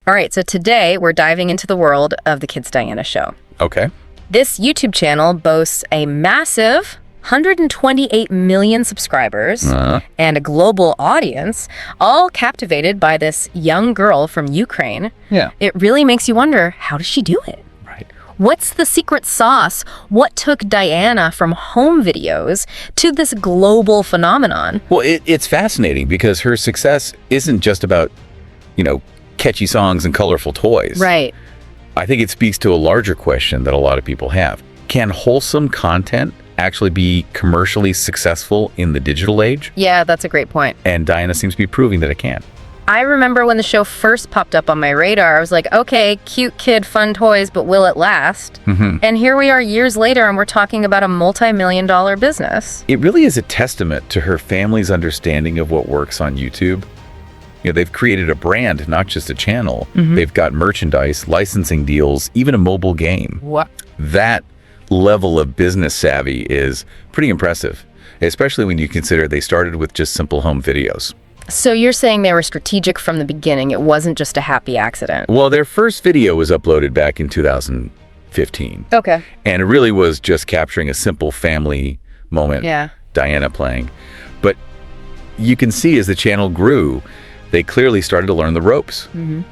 All right, so today we're diving into the world of the Kids Diana show. Okay. This YouTube channel boasts a massive 128 million subscribers and a global audience, all captivated by this young girl from Ukraine. Yeah. It really makes you wonder, how does she do it? Right. What's the secret sauce? What took Diana from home videos to this global phenomenon? Well, it's fascinating because her success isn't just about, catchy songs and colorful toys. Right. I think it speaks to a larger question that a lot of people have. Can wholesome content actually be commercially successful in the digital age? Yeah, that's a great point. And Diana seems to be proving that it can. I remember when the show first popped up on my radar, I was like, okay, cute kid, fun toys, but will it last? And here we are years later, and we're talking about a multi-million-dollar business. It really is a testament to her family's understanding of what works on YouTube. They've created a brand, not just a channel. They've got merchandise, licensing deals, even a mobile game. What? That level of business savvy is pretty impressive, especially when you consider they started with just simple home videos. So you're saying they were strategic from the beginning. It wasn't just a happy accident. Well, their first video was uploaded back in 2015. Okay. And it really was just capturing a simple family moment. Yeah. Diana playing. But you can see as the channel grew, they clearly started to learn the ropes.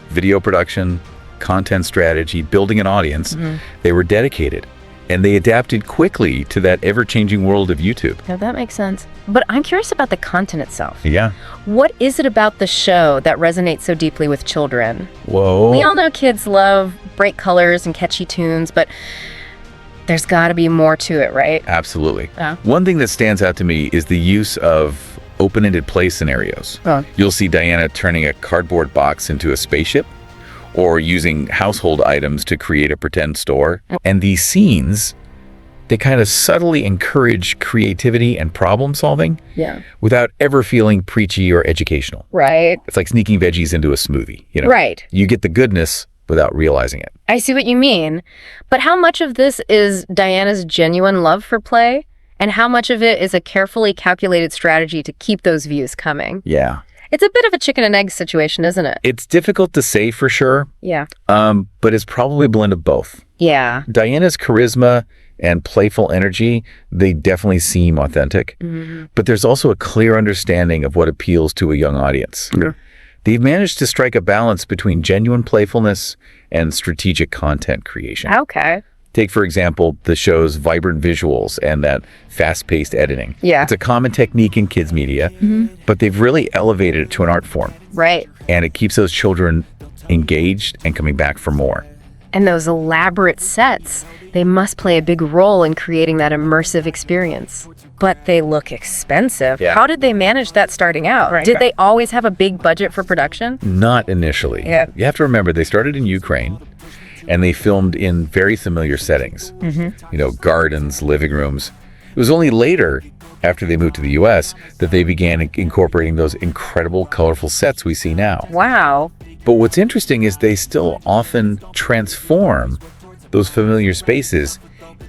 Video production, content strategy, building an audience. They were dedicated. And they adapted quickly to that ever-changing world of YouTube. Yeah, that makes sense. But I'm curious about the content itself. Yeah. What is it about the show that resonates so deeply with children? Whoa. We all know kids love bright colors and catchy tunes, but there's got to be more to it, right? Absolutely. Yeah. One thing that stands out to me is the use of open-ended play scenarios. You'll see Diana turning a cardboard box into a spaceship, or using household items to create a pretend store. And these scenes, they kind of subtly encourage creativity and problem solving without ever feeling preachy or educational. Right. It's like sneaking veggies into a smoothie. Right. You get the goodness without realizing it. I see what you mean. But how much of this is Diana's genuine love for play? And how much of it is a carefully calculated strategy to keep those views coming? Yeah. It's a bit of a chicken and egg situation, isn't it? It's difficult to say for sure. Yeah. But it's probably a blend of both. Yeah. Diana's charisma and playful energy, they definitely seem authentic. But there's also a clear understanding of what appeals to a young audience. They've managed to strike a balance between genuine playfulness and strategic content creation. Okay. Take, for example, the show's vibrant visuals and that fast-paced editing. Yeah. It's a common technique in kids media, but they've really elevated it to an art form. Right. And it keeps those children engaged and coming back for more. And those elaborate sets, they must play a big role in creating that immersive experience. But they look expensive. Yeah. How did they manage that starting out? Right. Did they always have a big budget for production? Not initially. Yeah. You have to remember, they started in Ukraine, and they filmed in very familiar settings. Gardens, living rooms. It was only later, after they moved to the US, that they began incorporating those incredible, colorful sets we see now. Wow. But what's interesting is they still often transform those familiar spaces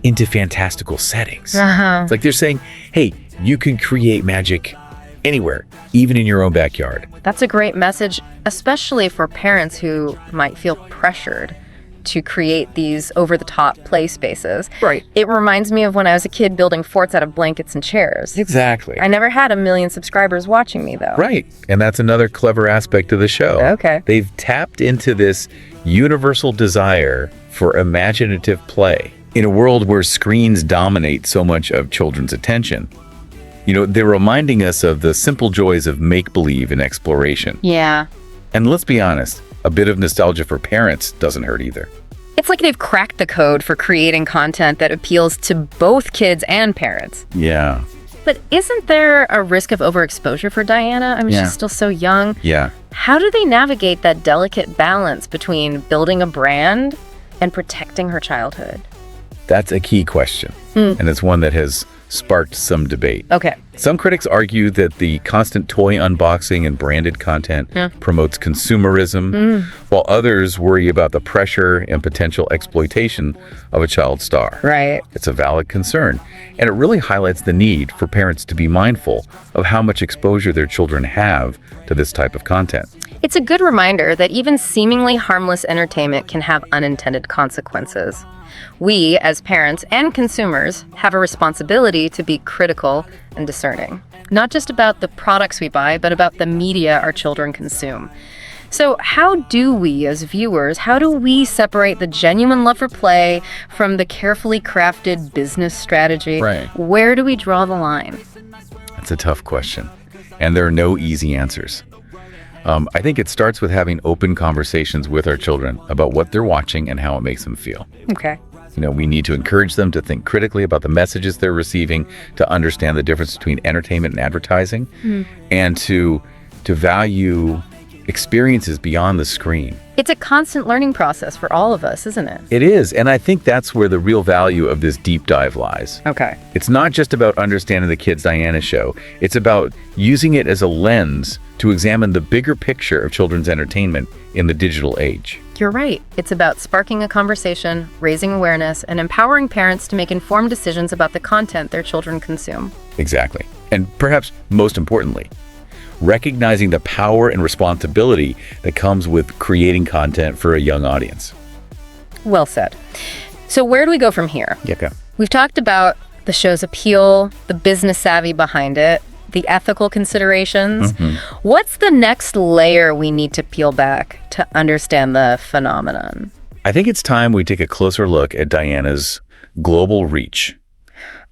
into fantastical settings. It's like they're saying, hey, you can create magic anywhere, even in your own backyard. That's a great message, especially for parents who might feel pressured to create these over-the-top play spaces. Right. It reminds me of when I was a kid building forts out of blankets and chairs. Exactly. I never had 1 million subscribers watching me, though. Right. And that's another clever aspect of the show. Okay. They've tapped into this universal desire for imaginative play. In a world where screens dominate so much of children's attention, they're reminding us of the simple joys of make-believe and exploration. Yeah. And let's be honest, a bit of nostalgia for parents doesn't hurt either. It's like they've cracked the code for creating content that appeals to both kids and parents. Yeah. But isn't there a risk of overexposure for Diana? I mean, she's still so young. Yeah. How do they navigate that delicate balance between building a brand and protecting her childhood? That's a key question. And it's one that has sparked some debate. Okay. Some critics argue that the constant toy unboxing and branded content promotes consumerism, while others worry about the pressure and potential exploitation of a child star. Right. It's a valid concern, and it really highlights the need for parents to be mindful of how much exposure their children have to this type of content. It's a good reminder that even seemingly harmless entertainment can have unintended consequences. We, as parents and consumers, have a responsibility to be critical and discerning, not just about the products we buy, but about the media our children consume. So how do we, as viewers, how do we separate the genuine love for play from the carefully crafted business strategy? Right. Where do we draw the line? It's a tough question, and there are no easy answers. I think it starts with having open conversations with our children about what they're watching and how it makes them feel. Okay. We need to encourage them to think critically about the messages they're receiving, to understand the difference between entertainment and advertising, and to value experiences beyond the screen. It's a constant learning process for all of us, isn't it? It is, and I think that's where the real value of this deep dive lies. Okay. It's not just about understanding the Kids Diana show. It's about using it as a lens to examine the bigger picture of children's entertainment in the digital age. You're right. It's about sparking a conversation, raising awareness, and empowering parents to make informed decisions about the content their children consume. Exactly. And perhaps most importantly, recognizing the power and responsibility that comes with creating content for a young audience. Well said. So where do we go from here? Okay. We've talked about the show's appeal, the business savvy behind it, the ethical considerations. What's the next layer we need to peel back to understand the phenomenon? I think it's time we take a closer look at Diana's global reach.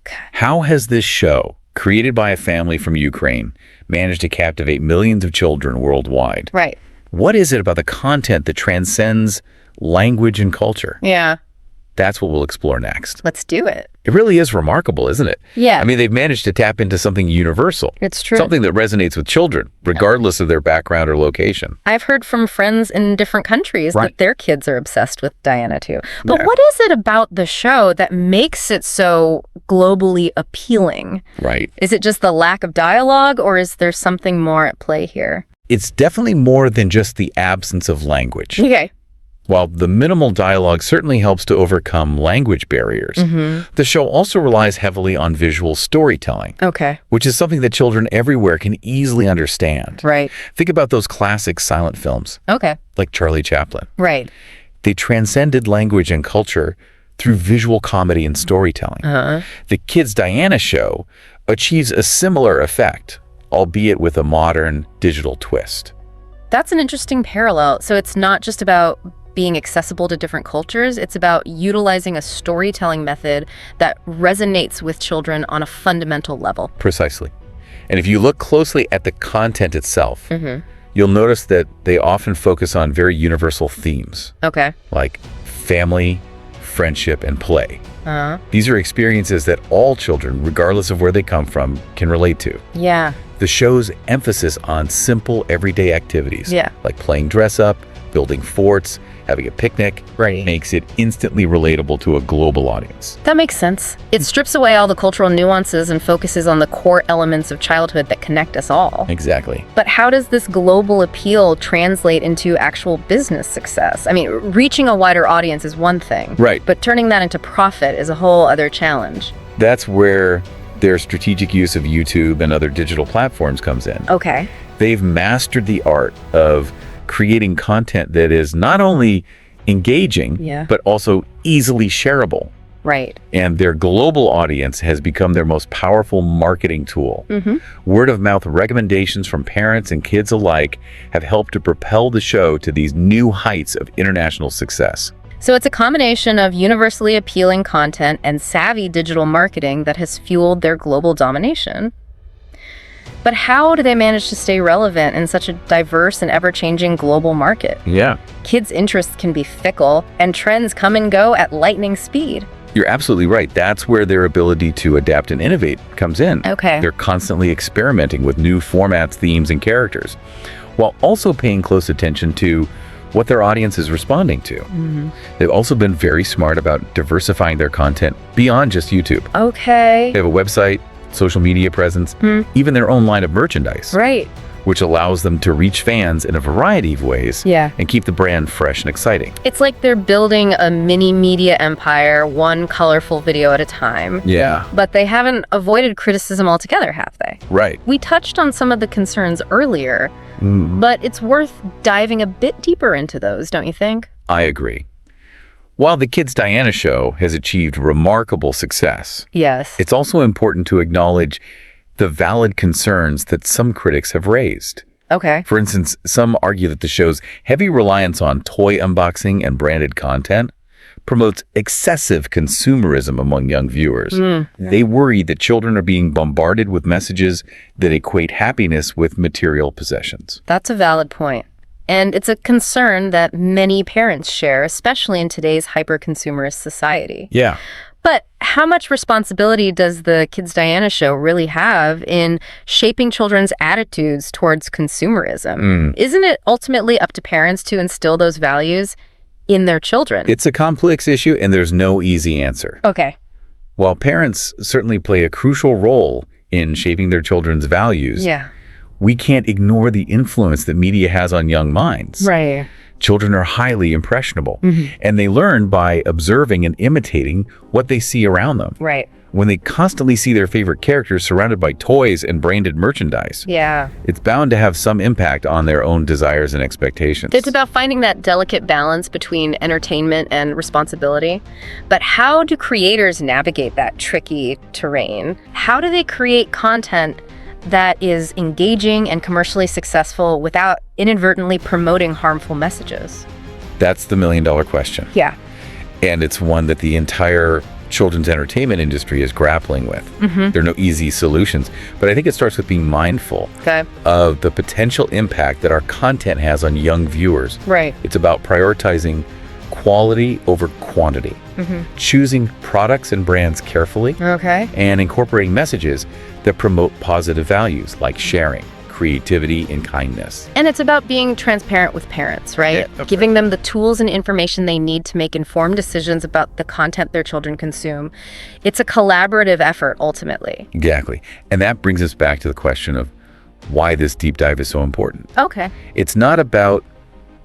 Okay. How has this show, created by a family from Ukraine, managed to captivate millions of children worldwide? Right. What is it about the content that transcends language and culture? Yeah. That's what we'll explore next. Let's do it. It really is remarkable, isn't it? Yeah. I mean, they've managed to tap into something universal. It's true. Something that resonates with children, regardless of their background or location. I've heard from friends in different countries Right. that their kids are obsessed with Diana too. But Yeah. what is it about the show that makes it so globally appealing? Right. Is it just the lack of dialogue, or is there something more at play here? It's definitely more than just the absence of language. Okay. While the minimal dialogue certainly helps to overcome language barriers, the show also relies heavily on visual storytelling, Okay. which is something that children everywhere can easily understand. Right. Think about those classic silent films, Okay. like Charlie Chaplin. Right. They transcended language and culture through visual comedy and storytelling. The Kids Diana show achieves a similar effect, albeit with a modern digital twist. That's an interesting parallel. So it's not just about being accessible to different cultures. It's about utilizing a storytelling method that resonates with children on a fundamental level. Precisely. And if you look closely at the content itself, you'll notice that they often focus on very universal themes, Okay. like family, friendship, and play. Uh-huh. These are experiences that all children, regardless of where they come from, can relate to. Yeah. The show's emphasis on simple, everyday activities, Yeah. like playing dress-up, building forts, having a picnic, makes it instantly relatable to a global audience. That makes sense. It strips away all the cultural nuances and focuses on the core elements of childhood that connect us all. Exactly. But how does this global appeal translate into actual business success? I mean, reaching a wider audience is one thing. Right. But turning that into profit is a whole other challenge. That's where their strategic use of YouTube and other digital platforms comes in. Okay. They've mastered the art of creating content that is not only engaging, but also easily shareable. Right. And their global audience has become their most powerful marketing tool. Word of mouth recommendations from parents and kids alike have helped to propel the show to these new heights of international success. So it's a combination of universally appealing content and savvy digital marketing that has fueled their global domination. But how do they manage to stay relevant in such a diverse and ever-changing global market? Yeah. Kids' interests can be fickle, and trends come and go at lightning speed. You're absolutely right. That's where their ability to adapt and innovate comes in. Okay. They're constantly experimenting with new formats, themes, and characters, while also paying close attention to what their audience is responding to. They've also been very smart about diversifying their content beyond just YouTube. Okay. They have a website, social media presence, even their own line of merchandise. Right. which allows them to reach fans in a variety of ways and keep the brand fresh and exciting. It's like they're building a mini media empire, one colorful video at a time. Yeah. But they haven't avoided criticism altogether, have they? Right. We touched on some of the concerns earlier, but it's worth diving a bit deeper into those, don't you think? I agree. While the Kids Diana show has achieved remarkable success, it's also important to acknowledge the valid concerns that some critics have raised. Okay. For instance, some argue that the show's heavy reliance on toy unboxing and branded content promotes excessive consumerism among young viewers. They worry that children are being bombarded with messages that equate happiness with material possessions. That's a valid point. And it's a concern that many parents share, especially in today's hyper-consumerist society. Yeah. But how much responsibility does the Kids Diana show really have in shaping children's attitudes towards consumerism? Isn't it ultimately up to parents to instill those values in their children? It's a complex issue, and there's no easy answer. Okay. While parents certainly play a crucial role in shaping their children's values, we can't ignore the influence that media has on young minds. Right. Children are highly impressionable, and they learn by observing and imitating what they see around them. Right. When they constantly see their favorite characters surrounded by toys and branded merchandise, it's bound to have some impact on their own desires and expectations. It's about finding that delicate balance between entertainment and responsibility. But how do creators navigate that tricky terrain? How do they create content that is engaging and commercially successful without inadvertently promoting harmful messages? That's the million-dollar question. Yeah. And it's one that the entire children's entertainment industry is grappling with. There are no easy solutions, but I think it starts with being mindful of the potential impact that our content has on young viewers. Right. It's about prioritizing quality over quantity, choosing products and brands carefully, and incorporating messages that promote positive values like sharing, creativity, and kindness. And it's about being transparent with parents, right? Giving them the tools and information they need to make informed decisions about the content their children consume. It's a collaborative effort, ultimately. Exactly. And that brings us back to the question of why this deep dive is so important. Okay. It's not about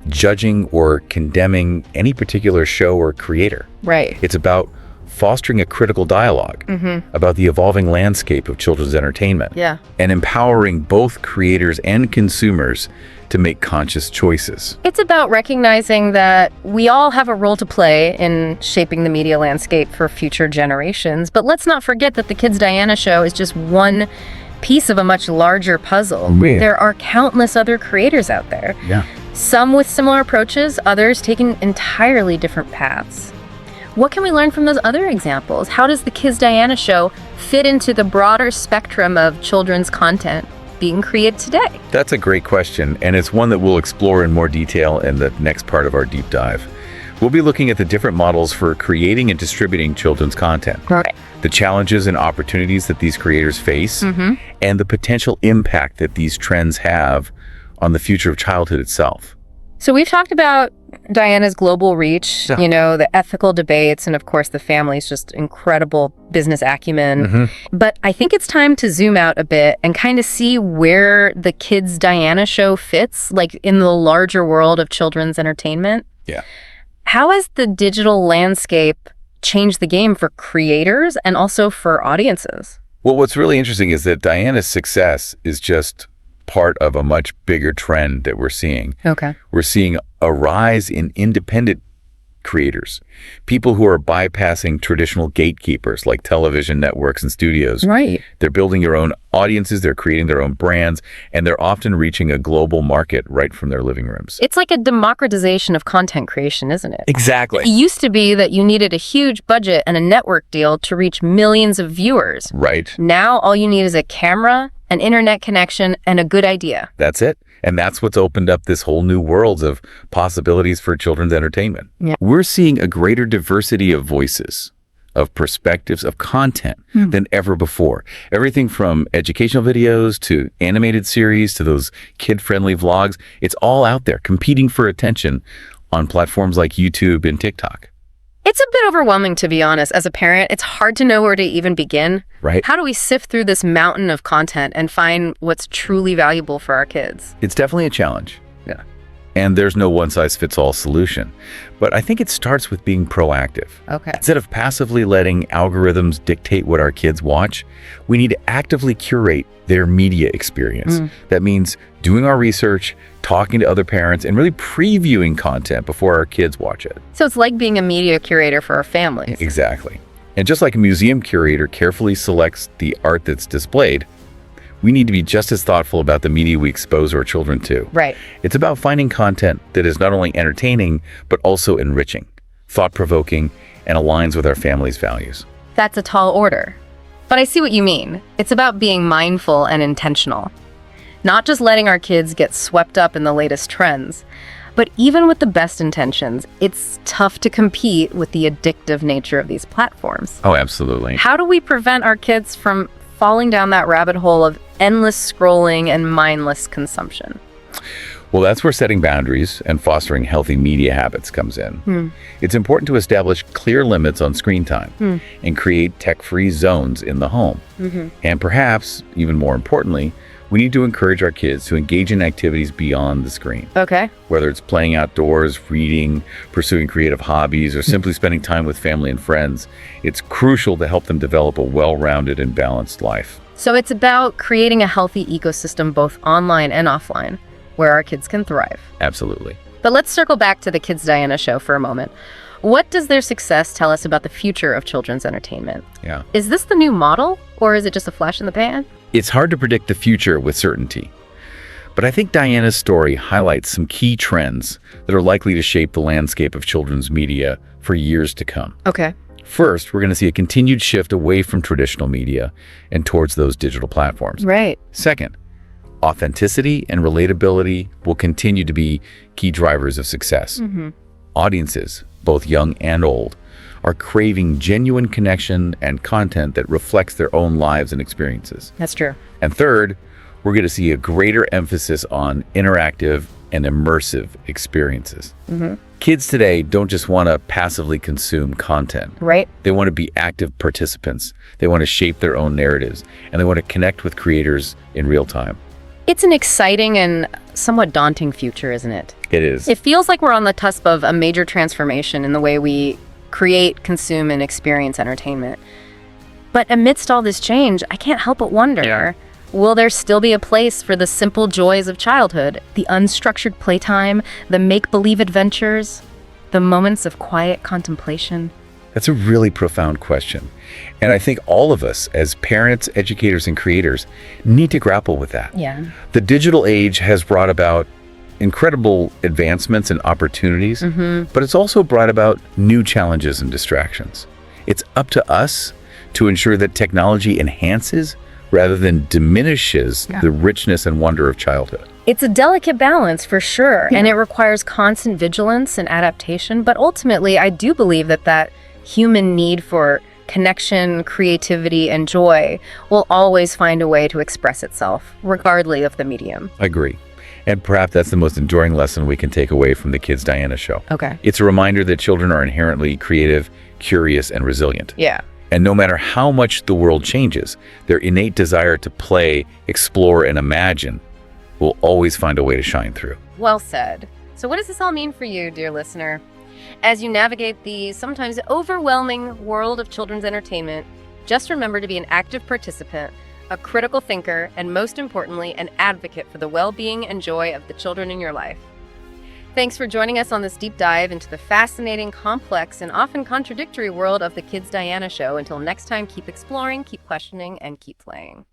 judging or condemning any particular show or creator. Right. It's about fostering a critical dialogue about the evolving landscape of children's entertainment and empowering both creators and consumers to make conscious choices. It's about recognizing that we all have a role to play in shaping the media landscape for future generations. But let's not forget that the Kids Diana show is just one piece of a much larger puzzle. There are countless other creators out there. Some with similar approaches, others taking entirely different paths. What can we learn from those other examples? How does the Kids Diana show fit into the broader spectrum of children's content being created today? That's a great question, and it's one that we'll explore in more detail in the next part of our deep dive. We'll be looking at the different models for creating and distributing children's content, the challenges and opportunities that these creators face, and the potential impact that these trends have on the future of childhood itself. So we've talked about Diana's global reach, you know, the ethical debates, and of course the family's just incredible business acumen. But I think it's time to zoom out a bit and kind of see where the Kids Diana show fits, like in the larger world of children's entertainment. How has the digital landscape changed the game for creators and also for audiences? Well, what's really interesting is that Diana's success is just part of a much bigger trend that we're seeing. We're seeing a rise in independent creators, people who are bypassing traditional gatekeepers like television networks and studios. They're building their own audiences, they're creating their own brands, and they're often reaching a global market right from their living rooms. It's like a democratization of content creation, isn't it? Exactly. It used to be that you needed a huge budget and a network deal to reach millions of viewers. Now all you need is a camera, an internet connection, and a good idea. That's it. And that's what's opened up this whole new world of possibilities for children's entertainment. We're seeing a greater diversity of voices, of perspectives, of content than ever before. Everything from educational videos to animated series to those kid-friendly vlogs, it's all out there competing for attention on platforms like YouTube and TikTok. It's a bit overwhelming, to be honest. As a parent, it's hard to know where to even begin. Right. How do we sift through this mountain of content and find what's truly valuable for our kids? It's definitely a challenge. Yeah. And there's no one-size-fits-all solution. But I think it starts with being proactive. Okay. Instead of passively letting algorithms dictate what our kids watch, we need to actively curate their media experience. That means doing our research, talking to other parents, and really previewing content before our kids watch it. So it's like being a media curator for our families. Exactly. And just like a museum curator carefully selects the art that's displayed, we need to be just as thoughtful about the media we expose our children to. Right. It's about finding content that is not only entertaining, but also enriching, thought-provoking, and aligns with our family's values. That's a tall order. But I see what you mean. It's about being mindful and intentional. Not just letting our kids get swept up in the latest trends, but even with the best intentions, it's tough to compete with the addictive nature of these platforms. Oh, absolutely. How do we prevent our kids from falling down that rabbit hole of endless scrolling and mindless consumption? Well, that's where setting boundaries and fostering healthy media habits comes in. It's important to establish clear limits on screen time and create tech-free zones in the home. And perhaps, even more importantly, we need to encourage our kids to engage in activities beyond the screen. Okay. Whether it's playing outdoors, reading, pursuing creative hobbies, or simply spending time with family and friends, it's crucial to help them develop a well-rounded and balanced life. So it's about creating a healthy ecosystem both online and offline, where our kids can thrive. Absolutely. But let's circle back to the Kids Diana show for a moment. What does their success tell us about the future of children's entertainment? Yeah. Is this the new model, or is it just a flash in the pan? It's hard to predict the future with certainty. But I think Diana's story highlights some key trends that are likely to shape the landscape of children's media for years to come. Okay. First, we're going to see a continued shift away from traditional media and towards those digital platforms. Right. Second, authenticity and relatability will continue to be key drivers of success. Audiences, both young and old, are craving genuine connection and content that reflects their own lives and experiences. That's true. And third, we're going to see a greater emphasis on interactive and immersive experiences. Kids today don't just want to passively consume content. Right. They want to be active participants. They want to shape their own narratives, and they want to connect with creators in real time. It's an exciting and somewhat daunting future, isn't it? It is. It feels like we're on the cusp of a major transformation in the way we create, consume, and experience entertainment. But amidst all this change, I can't help but wonder, will there still be a place for the simple joys of childhood, the unstructured playtime, the make-believe adventures, the moments of quiet contemplation? That's a really profound question. And I think all of us, as parents, educators, and creators, need to grapple with that. Yeah. The digital age has brought about incredible advancements and opportunities, but it's also brought about new challenges and distractions. It's up to us to ensure that technology enhances rather than diminishes the richness and wonder of childhood. It's a delicate balance for sure, and it requires constant vigilance and adaptation, but ultimately I do believe that human need for connection, creativity, and joy will always find a way to express itself, regardless of the medium. I agree. And perhaps that's the most enduring lesson we can take away from the Kids Diana show. Okay. It's a reminder that children are inherently creative, curious, and resilient. Yeah. And no matter how much the world changes, their innate desire to play, explore, and imagine will always find a way to shine through. Well said. So what does this all mean for you, dear listener? As you navigate the sometimes overwhelming world of children's entertainment, just remember to be an active participant, a critical thinker, and most importantly, an advocate for the well-being and joy of the children in your life. Thanks for joining us on this deep dive into the fascinating, complex, and often contradictory world of the Kids Diana show. Until next time, keep exploring, keep questioning, and keep playing.